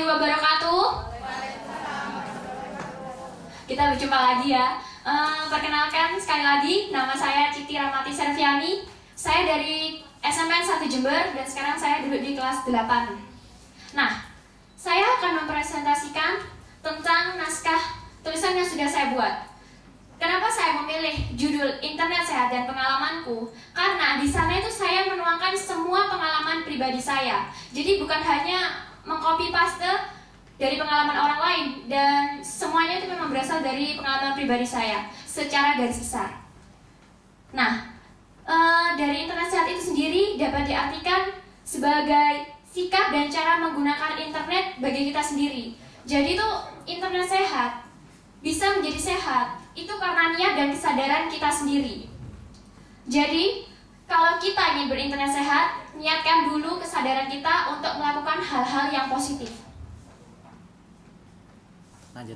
warahmatullahi wabarakatuh. Kita berjumpa lagi ya. Perkenalkan sekali lagi, nama saya Citi Ramati Serviani. Saya dari SMN 1 Jember dan sekarang saya duduk di kelas 8. Nah, saya akan mempresentasikan tentang naskah tulisan yang sudah saya buat. Kenapa saya memilih judul Internet Sehat dan Pengalamanku? Karena di sana itu saya menuangkan semua pengalaman pribadi saya. Jadi bukan hanya mengcopy paste dari pengalaman orang lain, dan semuanya itu memang berasal dari pengalaman pribadi saya secara garis besar. Nah, dari Internet Sehat itu sendiri dapat diartikan sebagai sikap dan cara menggunakan internet bagi kita sendiri. Jadi itu internet sehat bisa menjadi sehat itu karena niat dan kesadaran kita sendiri. Jadi kalau kita ingin berinternet sehat, niatkan dulu kesadaran kita untuk melakukan hal-hal yang positif. Lanjut.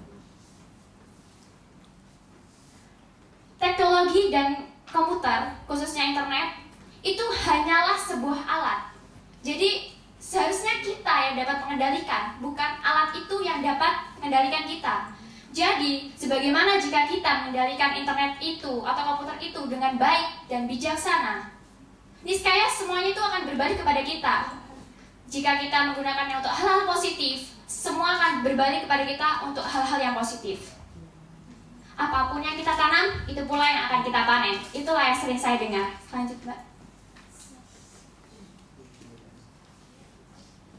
Teknologi dan komputer, khususnya internet, itu hanyalah sebuah alat. Jadi seharusnya kita yang dapat mengendalikan, bukan alat itu yang dapat mengendalikan kita. Jadi, sebagaimana jika kita mengendalikan internet itu atau komputer itu dengan baik dan bijaksana, niscaya semuanya itu akan berbalik kepada kita. Jika kita menggunakannya untuk hal-hal positif, semua akan berbalik kepada kita untuk hal-hal yang positif. Apapun yang kita tanam, itu pula yang akan kita panen. Itulah yang sering saya dengar. Lanjut, Mbak.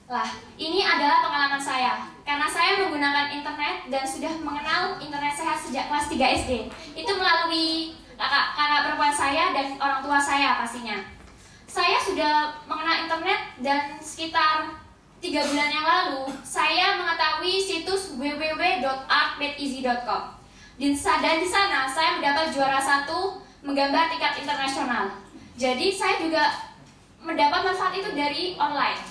Lah, ini adalah pengalaman saya. Karena saya menggunakan internet dan sudah mengenal internet sehat sejak kelas 3 SD. Itu melalui kakak perempuan saya dan orang tua saya pastinya. Saya sudah mengenal internet dan sekitar 3 bulan yang lalu, saya mengetahui situs www.artmadeeasy.com. Dan di sana saya mendapat juara 1 menggambar tingkat internasional. Jadi saya juga mendapat manfaat itu dari online.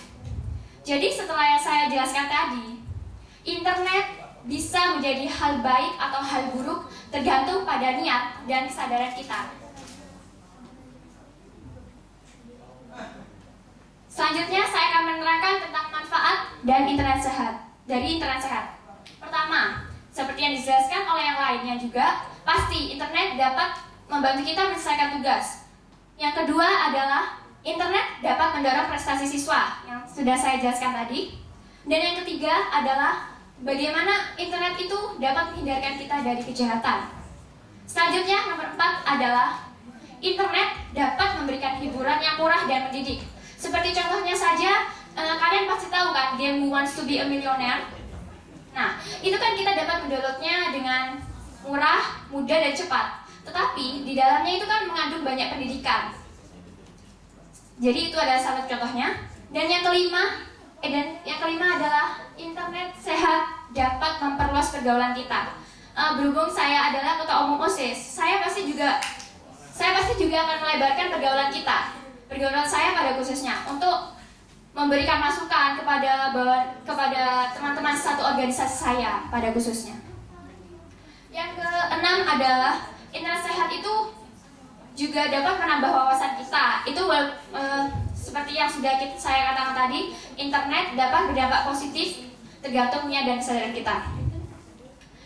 Jadi setelah yang saya jelaskan tadi, internet bisa menjadi hal baik atau hal buruk tergantung pada niat dan kesadaran kita. Selanjutnya saya akan menerangkan tentang manfaat dan internet sehat. Dari internet sehat. Pertama, seperti yang dijelaskan oleh yang lainnya juga, pasti internet dapat membantu kita menyelesaikan tugas. Yang kedua adalah internet dapat mendorong prestasi siswa yang sudah saya jelaskan tadi. Dan yang ketiga adalah bagaimana internet itu dapat menghindarkan kita dari kejahatan. Selanjutnya nomor 4 adalah internet dapat memberikan hiburan yang murah dan mendidik. Seperti contohnya saja, kalian pasti tahu kan game Who Wants to Be a Millionaire. Nah, itu kan kita dapat mendownloadnya dengan murah, mudah, dan cepat. Tetapi di dalamnya itu kan mengandung banyak pendidikan. Jadi itu adalah salah satu contohnya. Dan yang kelima adalah internet sehat dapat memperluas pergaulan kita. Berhubung saya adalah ketua umum OSIS, saya pasti juga akan melebarkan pergaulan kita. Pergaulan saya pada khususnya untuk memberikan masukan kepada teman-teman satu organisasi saya pada khususnya. Yang keenam adalah internet sehat itu juga dapat menambah wawasan kita. Itu seperti yang sudah saya katakan tadi, internet dapat berdampak positif tergantung niat dan kesadaran kita.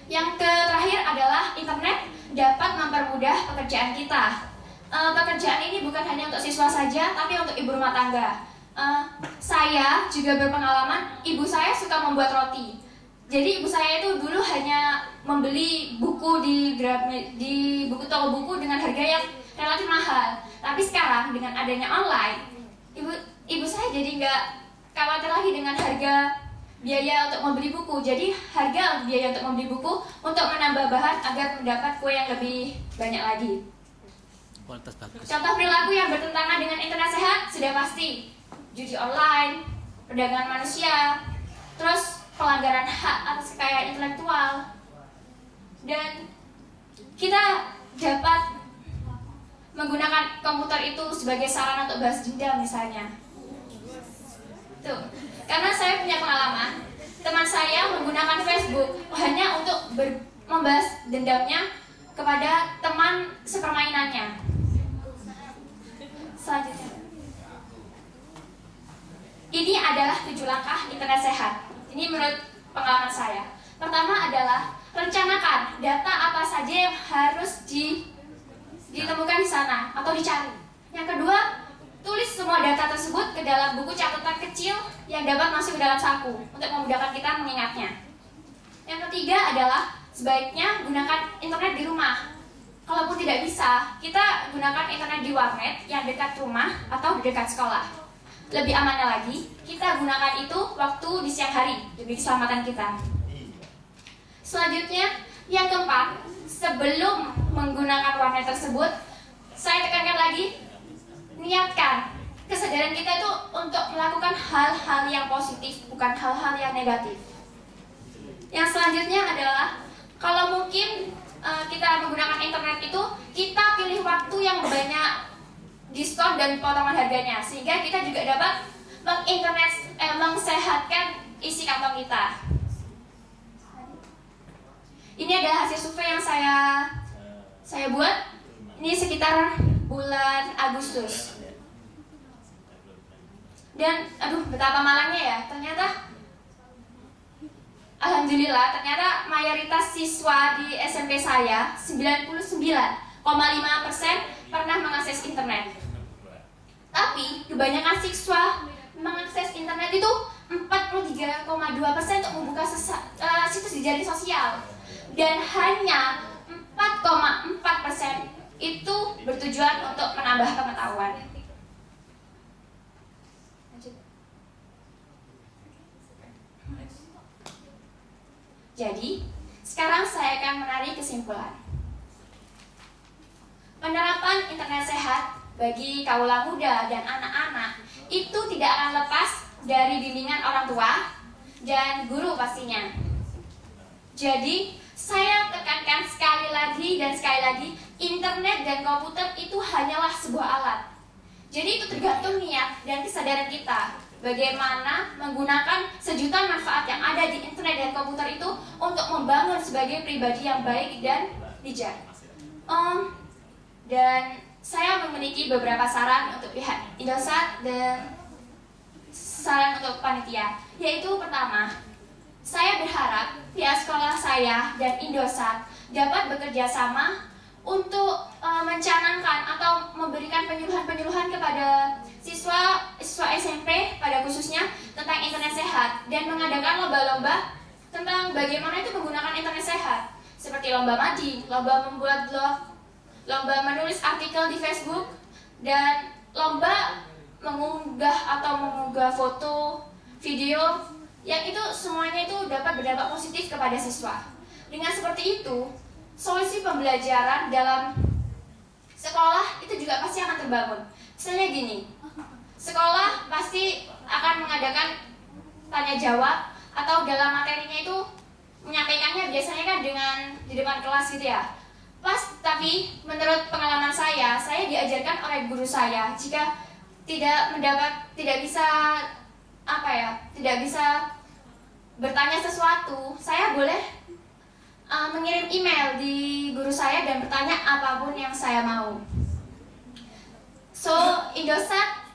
Yang terakhir adalah internet dapat mempermudah pekerjaan kita. Pekerjaan ini bukan hanya untuk siswa saja, tapi untuk ibu rumah tangga. Saya juga berpengalaman, ibu saya suka membuat roti. Jadi ibu saya itu dulu hanya membeli buku di buku toko buku dengan harga yang relatif mahal. Tapi sekarang dengan adanya online, ibu saya jadi nggak khawatir lagi dengan harga biaya untuk membeli buku. Jadi harga biaya untuk membeli buku untuk menambah bahan agar mendapat kue yang lebih banyak lagi. Kualitas bagus. Contoh perilaku yang bertentangan dengan internet sehat sudah pasti judi online, perdagangan manusia, terus pelanggaran hak atas kekayaan intelektual, dan kita dapat menggunakan komputer itu sebagai sarana untuk balas dendam misalnya. Tuh, karena saya punya pengalaman, teman saya menggunakan Facebook hanya untuk membalas dendamnya kepada teman sepermainannya. Selanjutnya, ini adalah 7 langkah internet sehat. Ini menurut pengalaman saya. Pertama adalah rencanakan data apa saja yang harus ditemukan di sana atau dicari. Yang kedua, tulis semua data tersebut ke dalam buku catatan kecil yang dapat masuk ke dalam saku untuk memudahkan kita mengingatnya. Yang ketiga adalah sebaiknya gunakan internet di rumah. Kalaupun tidak bisa, kita gunakan internet di warnet yang dekat rumah atau di dekat sekolah. Lebih amannya lagi, kita gunakan itu waktu di siang hari demi keselamatan kita. Selanjutnya, yang keempat, sebelum menggunakan warnet tersebut, saya tekankan lagi, niatkan kesadaran kita itu untuk melakukan hal-hal yang positif, bukan hal-hal yang negatif. Yang selanjutnya adalah, kalau mungkin kita menggunakan internet itu, kita pilih waktu yang banyak diskon dan potongan harganya, sehingga kita juga dapat mengsehatkan isi kantong kita. Ini adalah hasil survei yang saya buat. Ini sekitar bulan Agustus. Dan betapa malangnya ya, ternyata alhamdulillah, ternyata mayoritas siswa di SMP saya, 99,5% pernah mengakses internet. Tapi kebanyakan siswa mengakses internet itu 43,2% untuk membuka situs di jaring sosial. Dan hanya 4,4% itu bertujuan untuk menambah pengetahuan. Jadi, sekarang saya akan menarik kesimpulan. Penerapan internet sehat bagi kaula muda dan anak-anak itu tidak akan lepas dari bimbingan orang tua dan guru pastinya. Jadi, saya tekankan sekali lagi, internet dan komputer itu hanyalah sebuah alat. Jadi itu tergantung niat dan kesadaran kita. Bagaimana menggunakan sejuta manfaat yang ada di internet dan komputer itu untuk membangun sebagai pribadi yang baik dan bijak. Dan saya memiliki beberapa saran untuk pihak Indosat dan saran untuk panitia. Yaitu pertama, saya berharap pihak sekolah saya dan Indosat dapat bekerja sama untuk mencanangkan atau memberikan penyuluhan-penyuluhan kepada siswa SMP pada khususnya tentang internet sehat dan mengadakan lomba-lomba tentang bagaimana itu menggunakan internet sehat, seperti lomba mading, lomba membuat blog, lomba menulis artikel di Facebook, dan lomba mengunggah foto, video yang itu semuanya itu dapat berdampak positif kepada siswa. Dengan seperti itu, solusi pembelajaran dalam sekolah itu juga pasti akan terbangun. Misalnya gini, sekolah pasti akan mengadakan tanya jawab atau dalam materinya itu menyampaikannya biasanya kan di depan kelas gitu ya. Tapi menurut pengalaman saya diajarkan oleh guru saya jika tidak bisa bertanya sesuatu, saya boleh mengirim email di guru saya dan bertanya apapun yang saya mau. So, Indosat,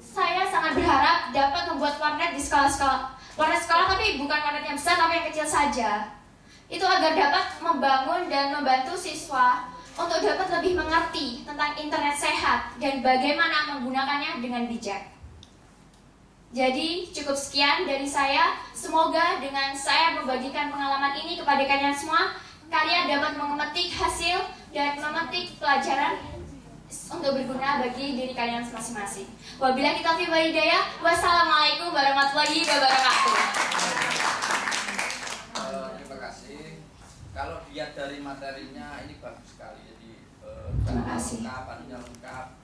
saya sangat berharap dapat membuat warnet di sekolah-sekolah. Warnet sekolah tapi bukan warnet yang besar, tapi yang kecil saja. Itu agar dapat membangun dan membantu siswa untuk dapat lebih mengerti tentang internet sehat dan bagaimana menggunakannya dengan bijak. Jadi cukup sekian dari saya. Semoga dengan saya membagikan pengalaman ini kepada kalian semua, kalian dapat memetik hasil dan memetik pelajaran untuk berguna bagi diri kalian masing-masing. Wabillahi taufiq wal hidayah. Wassalamualaikum warahmatullahi wabarakatuh. Terima kasih. Kalau dilihat dari materinya ini bagus sekali. Jadi lengkap.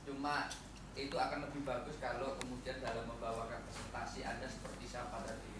Cuma itu akan lebih bagus kalau kemudian dalam membawakan presentasi Anda seperti siapa tadi.